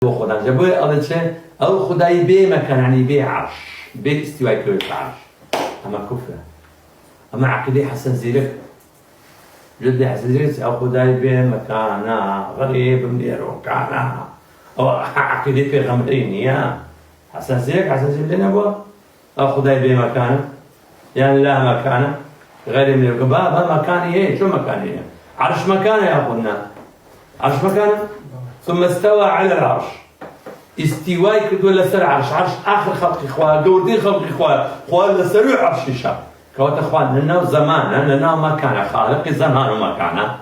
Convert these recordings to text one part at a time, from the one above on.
خدا جابوي الله شيء أو خداي بي مكان يعني بي عرش بي استواء كل العرش أما كفر أما عقيدة حسن زيرك جد حسن زيرك أو خداي بي مكانا غريب من ركعنا أو عقيدة في غمرين يا حسن زيرك لنا بوا أو خداي بي مكانا يعني لا مكانا غير من القباب مكان إيه شو مكان إيه عرش مكانه يا أخونا عرش مكانه ثم استوى على العرش استواء كدو لسر عرش آخر خلق إخوة قوردين خلق إخوة لسر عرش الشاب كوات إخوان لنا زمان لنا مكان خالق زمان ومكانه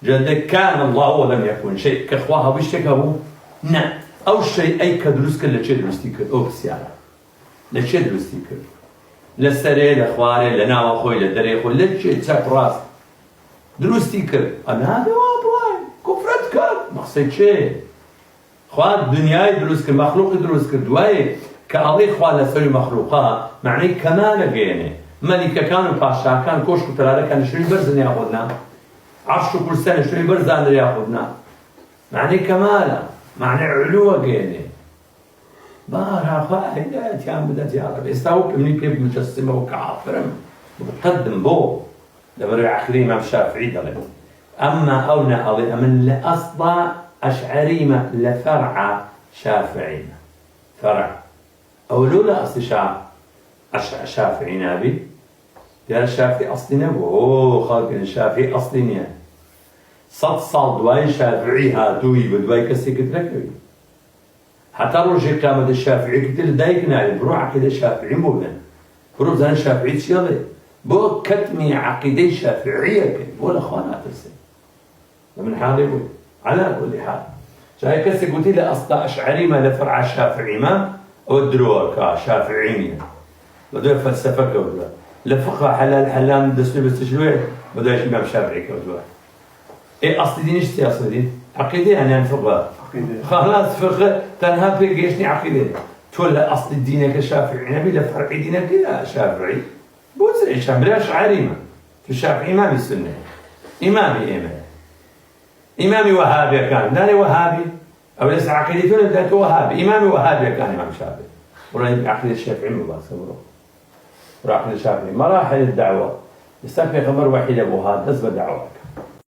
جد كان الله ولم يكن شيء كإخوة بيشتكوا نعم أو شيء أي كدروس كل شيء دروستي كل أو بسيارة لشيء دروستي كل لسري لأخواري لنا وأخوي لدري أخوي لشيء تسعب راس دروستي كل أنا هذا كفرت كر مقصد شيء خواد الدنيا دروس كمخلوق دروس كدواي كأضي خواد لسوي مخلوقات معني كمال جيني ملكة كانوا باشا كان كوش كتلالة كان شوي برزن ياخذنا عرش كل سنة شوي برزن ياخذنا معني كماله معني علو جيني بارها خايدات يا بدات يا رب استوك مني كيف مجسمه وكعافرم مقدم بو دبر عقلي ما الشافعي دلت أما أونا أضي أمن لأصلا أشعريمة لفرع شافعينا فرع أو لولا أصل شافعي نبي يا الشافعي أصلي نبو خالق الشافعي أصلي نيا صد دواي شافعي هاتوي بدواي كسي كتركوي حتى رجع قامة الشافعي كتير دايكنا بروح عقيدة الشافعي مبين بروح زان الشافعي تشيلي بو كتمي عقيدة شافعية ولا أخوانا ترسل من حال يقول على كل حال شاي كسي قلت لي أصلا أشعري ما لفرع الشافعي ما ودروا كشافعيني بدو فلسفة كودوا لفقه حلال حلال دسني بس شوي بدو يش إمام شافعي كودوا إيه أصل دين إيش أصل دين عقيدة يعني فقه خلاص فقه تنها في جيشني عقيدة تقول أصل الدين كشافعي نبي لفرع دينك كذا شافعي بوزع شامري أشعري ما في الشافعي ما بالسنة إمامي وهابي كان داني وهابي أو ليس عقيدتنا ذات وهابي إمامي وهابي كان إمام شافعي ورأي عقيدة الشافعي مباشرة وعقيدة الشافعي مراحل الدعوة يستكفي خبر وحيد أبو هذا نسبة دعوة